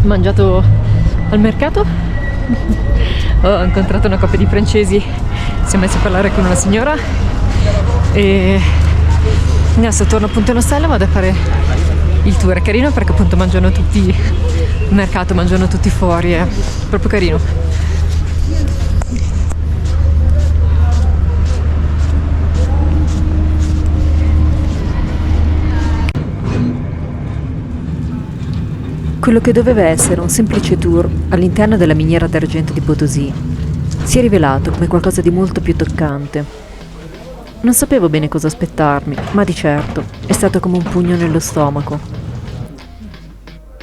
mangiato al mercato. Ho incontrato una coppia di francesi, si siamo messi a parlare con una signora e adesso torno appunto in ostello, vado a fare il tour. È carino perché appunto mangiano tutti al mercato, mangiano tutti fuori, è proprio carino. Quello che doveva essere un semplice tour all'interno della miniera d'argento di Potosí si è rivelato come qualcosa di molto più toccante. Non sapevo bene cosa aspettarmi, ma di certo è stato come un pugno nello stomaco.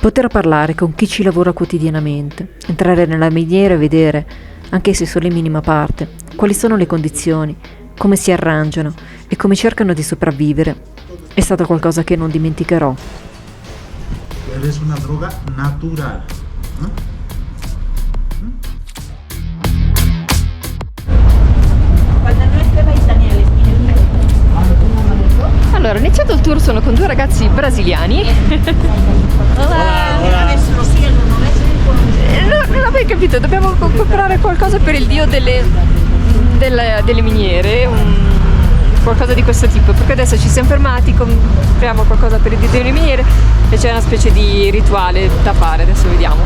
Poter parlare con chi ci lavora quotidianamente, entrare nella miniera e vedere, anche se solo in minima parte, quali sono le condizioni, come si arrangiano e come cercano di sopravvivere, è stato qualcosa che non dimenticherò. Es una droga natural. Allora, ho iniziato il tour, sono con due ragazzi brasiliani. Non avevo capito, dobbiamo comprare qualcosa per il dio delle miniere, qualcosa di questo tipo, perché adesso ci siamo fermati, compriamo qualcosa per il dio delle miniere e c'è una specie di rituale da fare, adesso vediamo.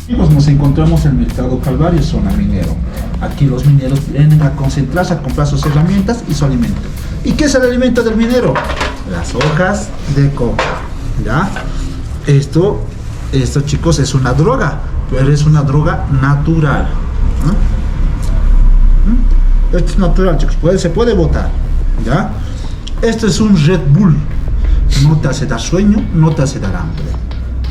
Nos encontramos en el Mercado Calvario, zona minero. Aquí los mineros vienen a concentrarse, a comprar sus herramientas y su alimento. ¿Y qué es el alimento del minero? Las hojas de coca. ¿Ya? Esto chicos es una droga, pero es una droga natural. Esto es natural, chicos, se puede botar. ¿Ya? Esto es un Red Bull. No te hace dar sueño, no te hace dar hambre.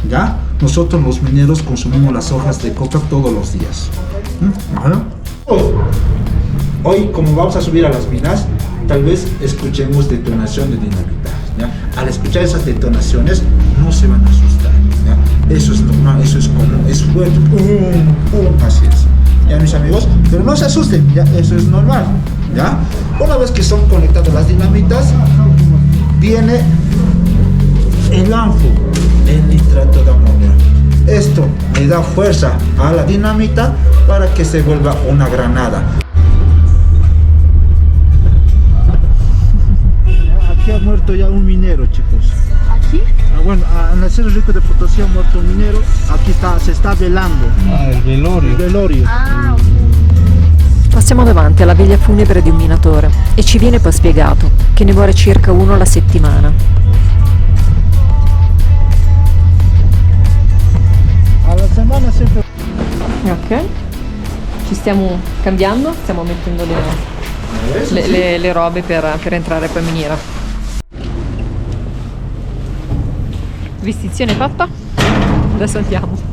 ¿Ya? Nosotros los mineros consumimos las hojas de coca todos los días. Hoy, como vamos a subir a las minas, tal vez escuchemos detonación de dinamita. ¿Ya? Al escuchar esas detonaciones, no se van a asustar. ¿Ya? Eso es normal, eso es común, es fuerte. Así es. ¿Ya, mis amigos? Pero no se asusten, ¿ya? Eso es normal. ¿Ya? Una vez que son conectadas las dinamitas, viene el ANFO, el nitrato de amonio. Esto le da fuerza a la dinamita para que se vuelva una granada. Aquí ha muerto ya un minero, chicos. ¿Aquí? Bueno, en el Cerro Rico de Potosí ha muerto un minero. Aquí se está velando. Il velorio. Il velorio. Passiamo davanti alla veglia funebre di un minatore e ci viene poi spiegato che ne muore circa uno alla settimana. Alla settimana sempre. Ok, ci stiamo cambiando, stiamo mettendo le robe per entrare poi in miniera. Vestizione fatta, adesso andiamo.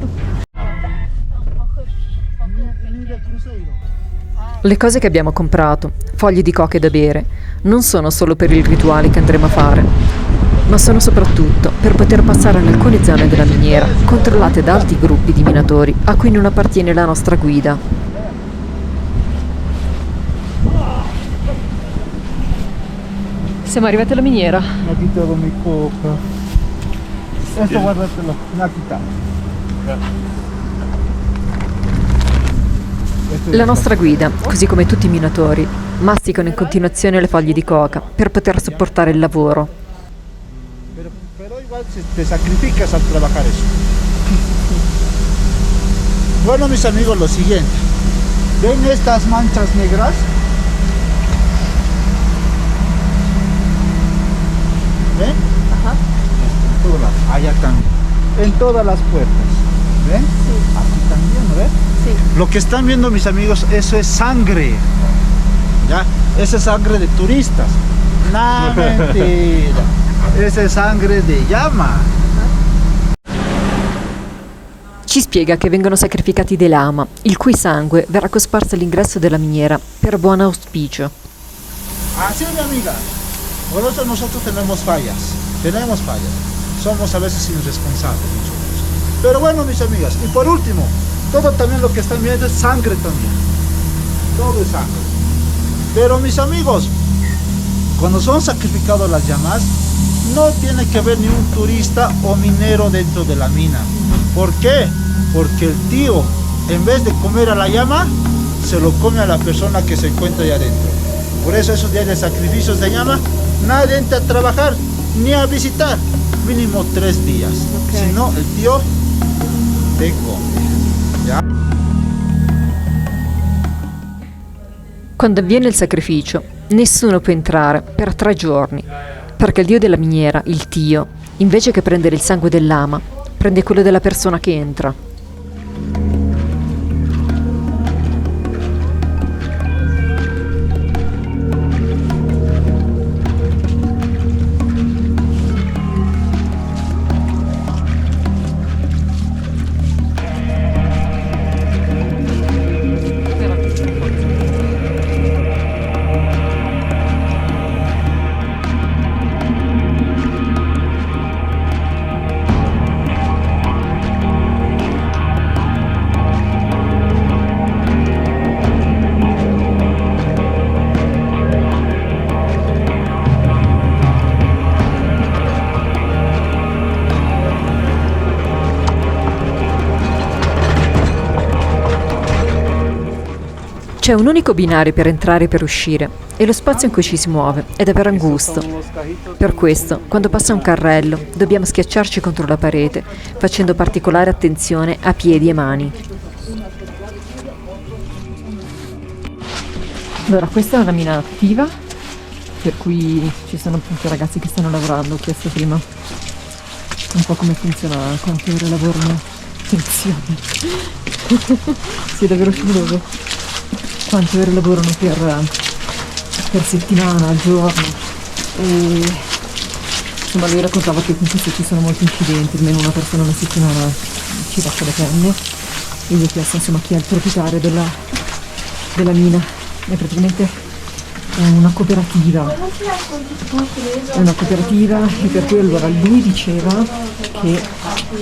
Le cose che abbiamo comprato, fogli di coche da bere, non sono solo per il rituale che andremo a fare, ma sono soprattutto per poter passare in alcune zone della miniera controllate da altri gruppi di minatori a cui non appartiene la nostra guida. Siamo arrivati alla miniera. Aquí tengo mi coca. Esto guárdatelo, Nakita. La nostra guida, così come tutti i minatori, masticano in continuazione le foglie di coca per poter sopportare il lavoro. Pero igual te sacrificas al trabajar eso. Bueno, mis amigos, lo siguiente. ¿Ven estas manchas negras? ¿Ven? Ajá. En todas, allá también. En todas las puertas. ¿Ven? Sí. Aquí también, ¿no ven? Sí. Lo que están viendo, mis amigos, eso es sangre. ¿Ya? Esa es sangre de turistas. No, mentira. Esa è sangre di llama. Ci spiega che vengono sacrificati dei lama, il cui sangue verrà cosparso all'ingresso della miniera per buon auspicio. Así, mi amiga. Por eso nosotros tenemos fallas. Somos a veces irresponsables nosotros. Pero bueno, mis amigas, y por último, todo también lo que están viendo es sangre también. Todo es sangre. Pero mis amigos, cuando son sacrificados las llamas, no tiene que haber ni un turista o minero dentro de la mina. ¿Por qué? Porque el tío, en vez de comer a la llama, se lo come a la persona que se encuentra allá adentro. Por eso esos días de sacrificios de llama, nadie entra a trabajar ni a visitar, mínimo 3 días. Okay. Si no, el tío te come. ¿Ya? Quando avviene il sacrificio, nessuno può entrare per 3 giorni, perché il dio della miniera, il Tio, invece che prendere il sangue del lama, prende quello della persona che entra. C'è un unico binario per entrare e per uscire, e lo spazio in cui ci si muove è davvero angusto. Per questo, quando passa un carrello, dobbiamo schiacciarci contro la parete, facendo particolare attenzione a piedi e mani. Allora, questa è una mina attiva, per cui ci sono appunto ragazzi che stanno lavorando. Ho chiesto prima un po' come funziona, quante ore lavorano. Attenzione! Sì, è davvero scivoloso. Quante ore lavorano per settimana, al giorno. E insomma lui raccontava che comunque se ci sono molti incidenti, almeno una persona alla settimana ci lascia le penne. E gli ho chiesto insomma chi è il proprietario della mina. È praticamente una cooperativa. È una cooperativa, e per cui allora lui diceva che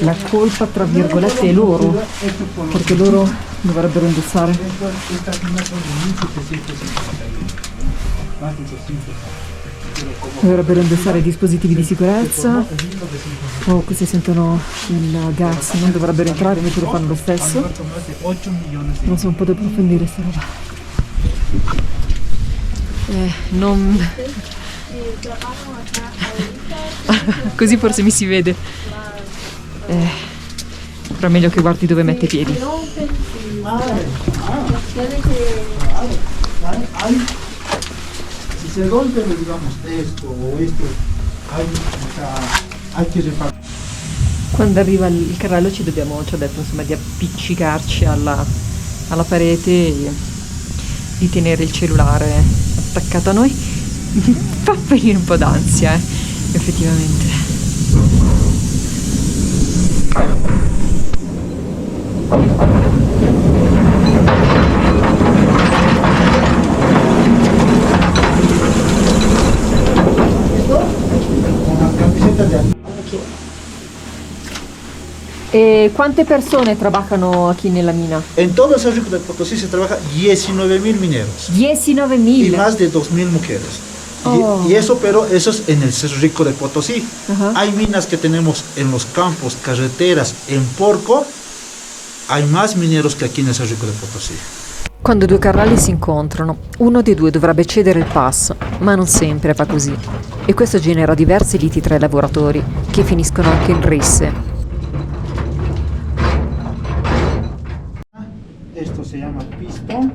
la colpa tra virgolette è loro, perché loro dovrebbero indossare dispositivi di sicurezza, o che se sentono il gas non dovrebbero entrare, invece lo fanno lo stesso. Non so, un po' da approfondire sta roba. Non così forse mi si vede, però è meglio che guardi dove mette i piedi. Si se rompe, digamos, esto o esto, hay que reparar. Quando arriva il carrello ci ha detto insomma di appiccicarci alla parete e di tenere il cellulare attaccato a noi. Fa venire un po' d'ansia, effettivamente. E quante persone trabajano qui nella mina? En todo el Cerro Rico de Potosí se trabaja 19.000 mineros. 19.000. Y más de 2.000 mujeres. Oh. Y eso, pero eso es en el Cerro Rico de Potosí. Ajá. Hay minas que tenemos en los campos, carreteras, en Porco. Hay más mineros que aquí en el Cerro Rico de Potosí. Quando 2 carrelli si incontrano, uno dei 2 dovrebbe cedere il passo, ma non sempre va così. E questo genera diversi liti tra i lavoratori, che finiscono anche in risse. Esto se llama pistón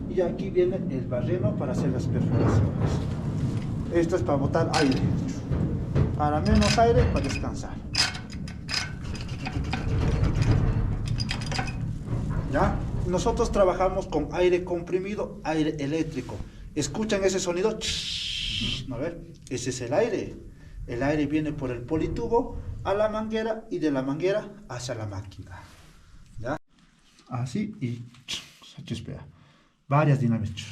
y aquí viene el barreno para hacer las perforaciones. Esto es para botar aire, para menos aire, para descansar. ¿Ya? Nosotros trabajamos con aire comprimido, aire eléctrico. ¿Escuchan ese sonido? A ver, ese es el aire. El aire viene por el politubo a la manguera y de la manguera hacia la máquina. ¿Ya? Así y espera, varias dinámicas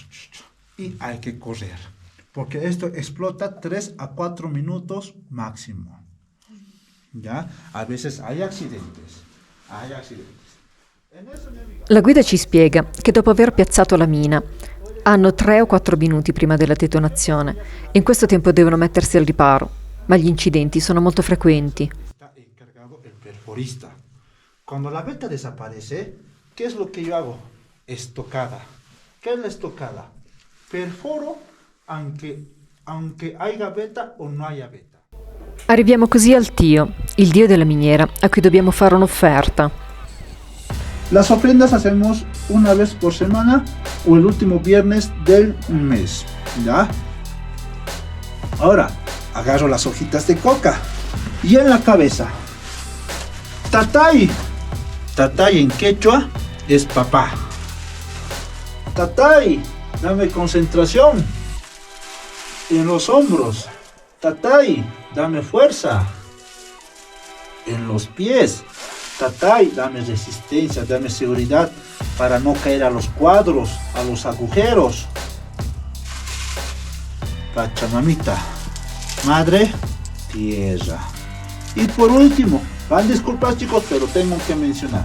y hay que correr porque esto explota 3 a 4 minutos máximo. Ya, a veces hay accidentes. La guida ci spiega che dopo aver piazzato la mina hanno 3 o 4 minuti prima della detonazione e in questo tempo devono mettersi al riparo. ma gli incidenti sono molto frequenti. Está encargado el perforista. Cuando la veta desaparece, ¿qué es lo que yo hago? Estocada. ¿Qué es la estocada? Perforo aunque haya veta o no haya veta. Arriviamo così al Tio, il dio della miniera, a cui dobbiamo fare un'offerta. Las ofrendas hacemos una vez por semana o el último viernes del mes. ¿Ya? Ahora, agarro las hojitas de coca y en la cabeza. Tatay. Tatay en quechua es papá. Tatay, dame concentración. En los hombros. Tatay, dame fuerza. En los pies. Tatay, dame resistencia, dame seguridad para no caer a los cuadros, a los agujeros. Pachamamita, madre, tierra. Y por último, van disculpas chicos, pero tengo que mencionar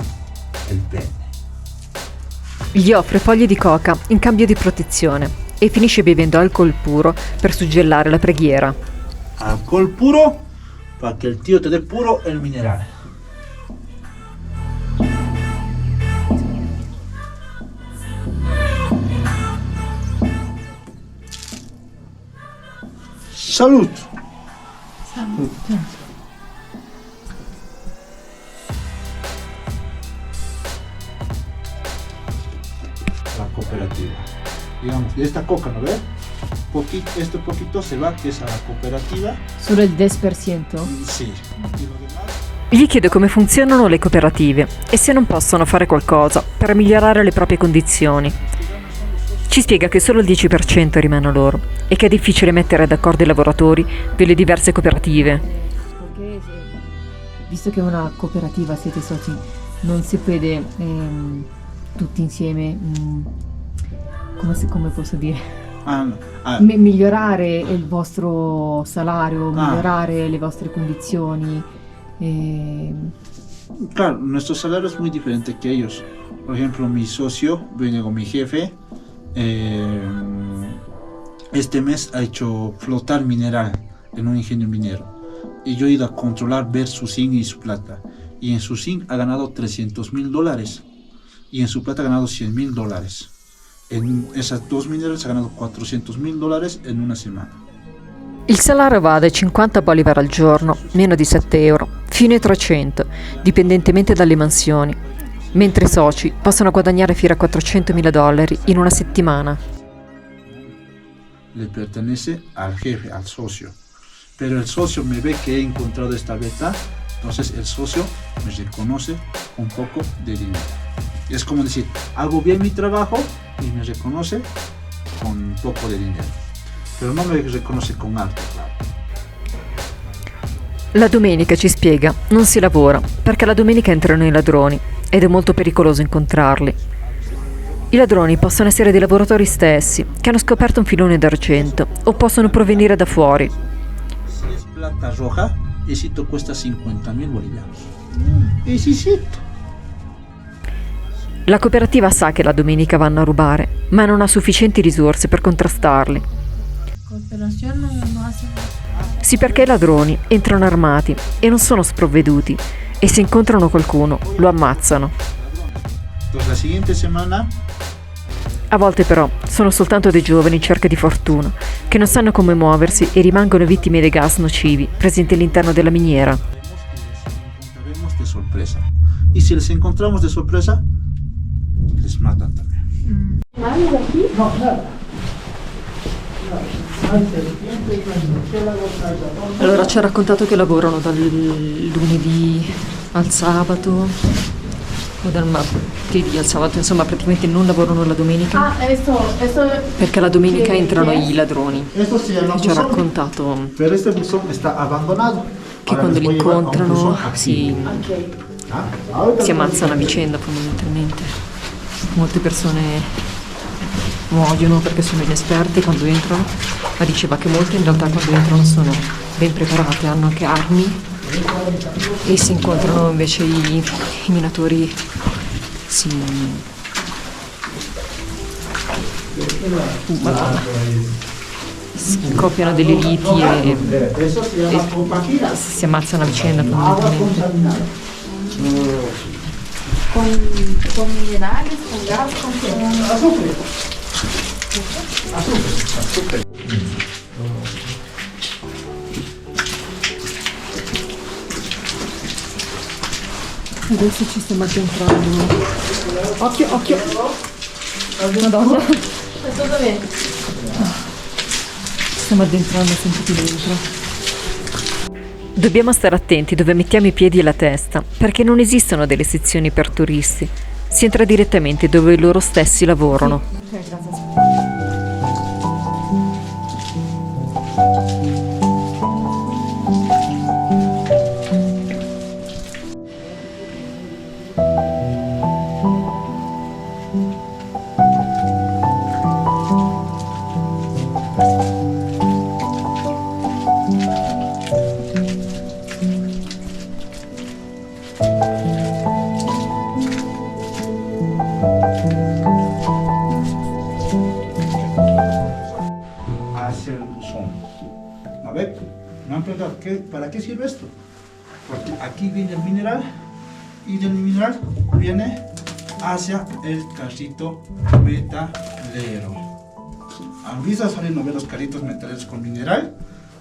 el pene. Gli offre foglie di coca in cambio di protezione e finisce bevendo alcol puro per suggellare la preghiera. Alcohol puro, para que el tío te dé puro el mineral. Salud. Salud. La cooperativa. Digamos, de esta coca, ¿no ves? Este poquito se va, que es a la cooperativa. Solo il 10%? Sí. Y lo demás. Gli chiedo come funzionano le cooperative e se non possono fare qualcosa per migliorare le proprie condizioni. Ci spiega che solo il 10% rimane a loro e che è difficile mettere d'accordo i lavoratori delle diverse cooperative. Perché visto che è una cooperativa, siete soci, non si puede tutti insieme, come posso dire, migliorare il vostro salario, migliorare le vostre condizioni. Claro, nuestro salario es muy diferente que ellos. Por ejemplo, mi socio viene con mi jefe. Este mes ha hecho flotar mineral en un ingenio minero y yo he ido a controlar, ver su zinc y su plata, y en su zinc ha ganado $300,000 y en su plata ha ganado $100,000. En esas dos minerales ha ganado $400,000 en una semana. Il salario va dai 50 bolivar al giorno, meno di 7 euro, fino ai 300, dipendentemente dalle mansioni, mentre i soci possono guadagnare fino a $400,000 in una settimana. Le pertenece al jefe, al socio. Pero el socio me ve que he encontrado esta beta, entonces el socio me reconoce un poco de dinero. Es como decir, hago bien mi trabajo y me reconoce con un poco de dinero. Pero no me reconoce con alto, claro. La domenica, ci spiega, non si lavora perché la domenica entrano i ladroni ed è molto pericoloso incontrarli. I ladroni possono essere dei lavoratori stessi che hanno scoperto un filone d'argento o possono provenire da fuori. Si es plata roja, esito cuesta 50.000 bolivianos. Esito. La cooperativa sa che la domenica vanno a rubare, ma non ha sufficienti risorse per contrastarli. Sì, perché i ladroni entrano armati e non sono sprovveduti e se incontrano qualcuno lo ammazzano. Entonces la siguiente semana A volte però sono soltanto dei giovani in cerca di fortuna, che non sanno come muoversi e rimangono vittime dei gas nocivi presenti all'interno della miniera. encontraremos de sorpresa. Y si les encontramos de sorpresa, les matan también. No, nada. Allora ci ha raccontato che lavorano dal lunedì al sabato o dal martedì al sabato, insomma praticamente non lavorano la domenica perché la domenica entrano i ladroni. Esto se llama Ci ha buzón, raccontato pero este buzón está abandonado. che Ahora quando les li voy a llevar a un incontrano buzón aquí. Ahorita si ammazzano a vicenda fondamentalmente. Molte persone muoiono perché sono inesperte quando entrano, ma diceva che molte in realtà quando entrano sono ben preparate, hanno anche armi e si incontrano invece i minatori Madonna. scoppiano delle liti e Eso se llama compagira. si ammazzano a vicenda Agua fondamentalmente. contaminada. Con minerales, con gas, con qué? Azufre. Azufre. Adesso ci stiamo addentrando. Occhio, occhio. Madonna. Tutto bene. Ci stiamo addentrando sempre più dentro. Dobbiamo stare attenti dove mettiamo i piedi e la testa, perché non esistono delle sezioni per turisti. Si entra direttamente dove loro stessi lavorano. Ok, grazie. Hacia el buzón. A ver, me han preguntado, ¿para qué sirve esto? Porque aquí viene el mineral y del mineral viene hacia el carrito metalero. ¿Han visto salir no ver los carritos metaleros con mineral?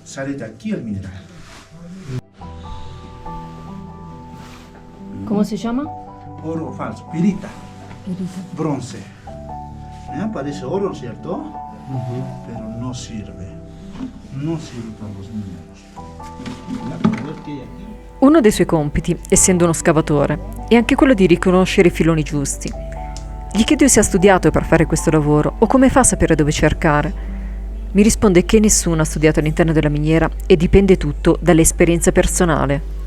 Sale de aquí el mineral. ¿Cómo se llama? Oro falso, pirita, bronce. Parece oro, ¿cierto? Pero no sirve. Non sirve per lo sminuto. Uno dei suoi compiti, essendo uno scavatore, è anche quello di riconoscere i filoni giusti. Gli chiedo se ha studiato per fare questo lavoro o come fa a sapere dove cercare. Mi risponde che nessuno ha studiato all'interno della miniera e dipende tutto dall'esperienza personale.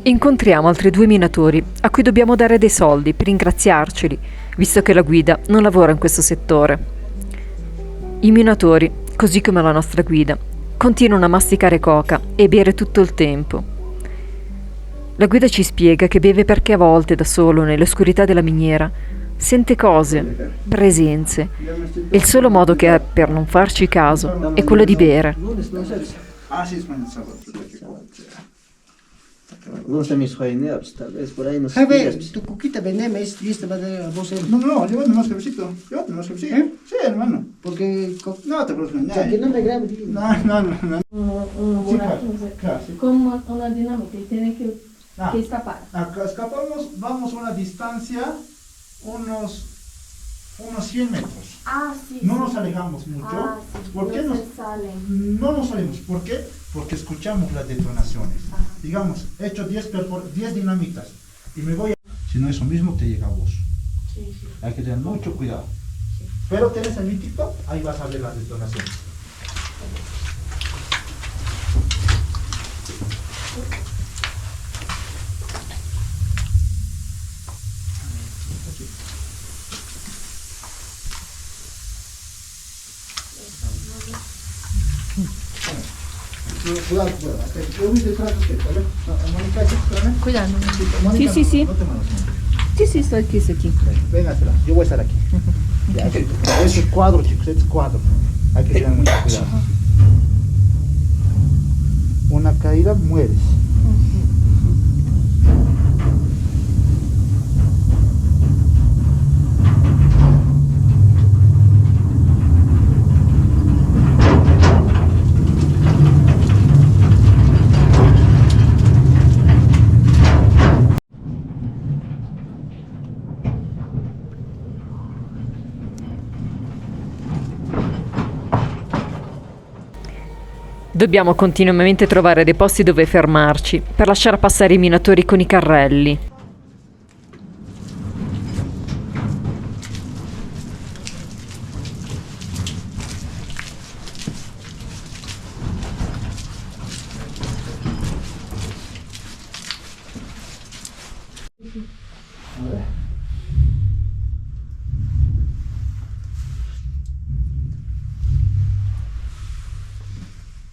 Incontriamo altri 2 minatori a cui dobbiamo dare dei soldi per ringraziarceli, visto che la guida non lavora in questo settore. I minatori, così come la nostra guida, continuano a masticare coca e bere tutto il tempo. La guida ci spiega che beve perché a volte, da solo, nell'oscurità della miniera, sente cose, presenze, e il solo modo che ha per non farci caso è quello di bere. No sé mis jaineros, tal vez por ahí nos Jefe, tu cuquita veneme, viste, va a vos. No, llévate más cafecito. Llévate más cafecito. Sí, hermano. Porque No te preocupes. o sea, que no me grabe. No. Sí, claro, sí. Con una dinámica y tiene que escapar. Acá escapamos, vamos a una distancia, unos 100 metros. Ah, sí. No nos alejamos mucho. Ah, sí. ¿Por qué No nos, se salen. no nos salimos? ¿Por qué? Porque escuchamos las detonaciones. Digamos, he hecho 10 dinamitas y me voy a... Si no, eso mismo te llega a vos. Sí, sí. Hay que tener mucho cuidado. Pero tienes el mitito, ahí vas a ver las detonaciones. Cuidado, hasta que yo vi detrás de usted, ¿vale? Mónica, espérame. Cuidado. Mónica, Sí, sí, sí. No te manos. Sí, sí, estoy aquí. Venga, espera, yo voy a estar aquí. Ya, eso es cuadro, chicos, es cuadro. Hay que tener mucho cuidado. Una caída, mueres. Dobbiamo continuamente trovare dei posti dove fermarci per lasciare passare i minatori con i carrelli.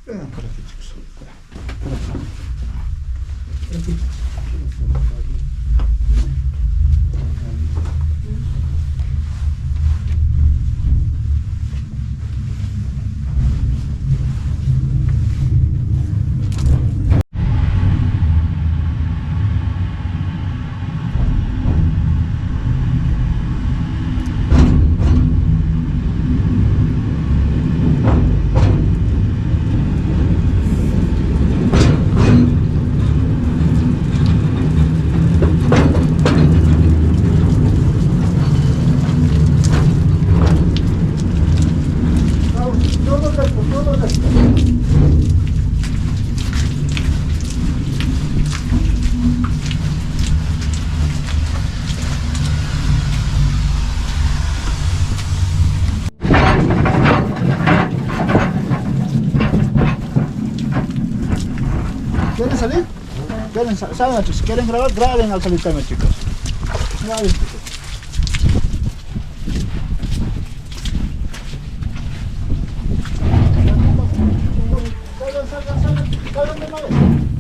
Ven por aquí, chicos. Por aquí. todo recto. ¿Quieren salir? ¿Saben, si quieren grabar, graben al salir también, chicos. Graben, chicos.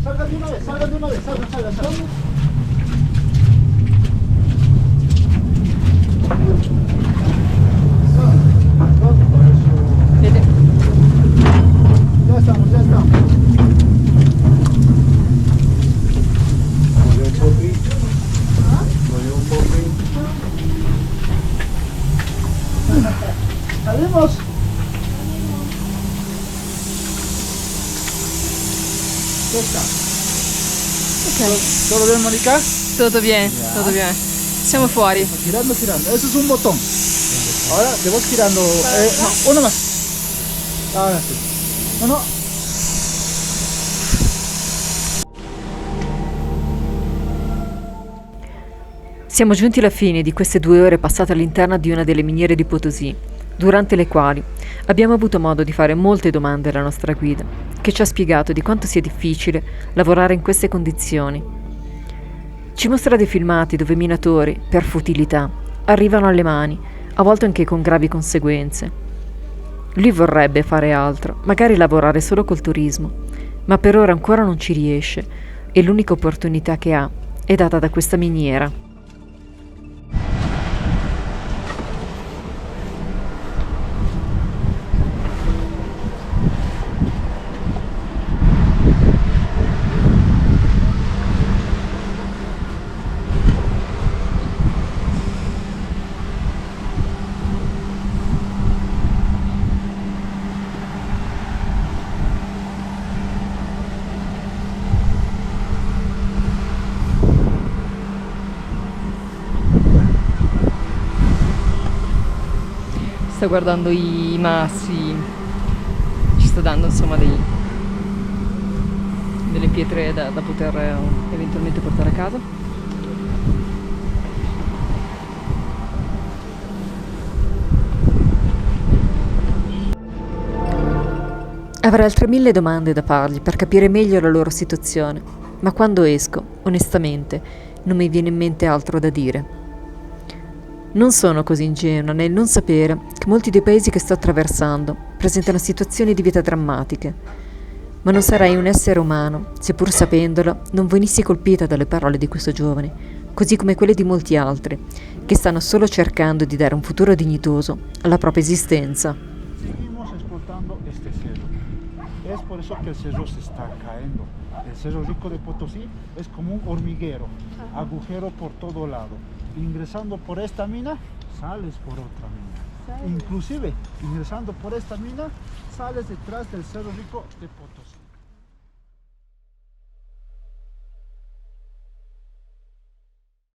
Salgan de una vez, salgan de una vez, salgan de una vez, salgan. Vede? Ya estamos. Salimos. Ya está. ¿Todo bien, Mónica? Tutto bene. Siamo fuori. Girando. Eso es un botón. Ahora te vas girando. No, uno más. Ahora sí. No. Siamo giunti alla fine di queste 2 ore passate all'interno di una delle miniere di Potosí, durante le quali abbiamo avuto modo di fare molte domande alla nostra guida, che ci ha spiegato di quanto sia difficile lavorare in queste condizioni. Ci mostra dei filmati dove i minatori, per futilità, arrivano alle mani, a volte anche con gravi conseguenze. Lui vorrebbe fare altro, magari lavorare solo col turismo, ma per ora ancora non ci riesce e l'unica opportunità che ha è data da questa miniera. Sta guardando i massi, ci sta dando insomma delle pietre da poter eventualmente portare a casa. Avrei altre 1000 domande da fargli per capire meglio la loro situazione, ma quando esco, onestamente, non mi viene in mente altro da dire. Non sono così ingenua nel non sapere che molti dei paesi che sto attraversando presentano situazioni di vita drammatiche, ma non sarei un essere umano se pur sapendolo non venissi colpita dalle parole di questo giovane, così come quelle di molti altri che stanno solo cercando di dare un futuro dignitoso alla propria esistenza. Seguimos explotando este cerro. Es por eso que el cerro se está cayendo. El Cerro Rico de Potosí es como un hormiguero, agujero por todo lado. Ingresando por esta mina, sales por otra mina. Inclusive, ingresando por esta mina, sales detrás del Cerro Rico de Potosí.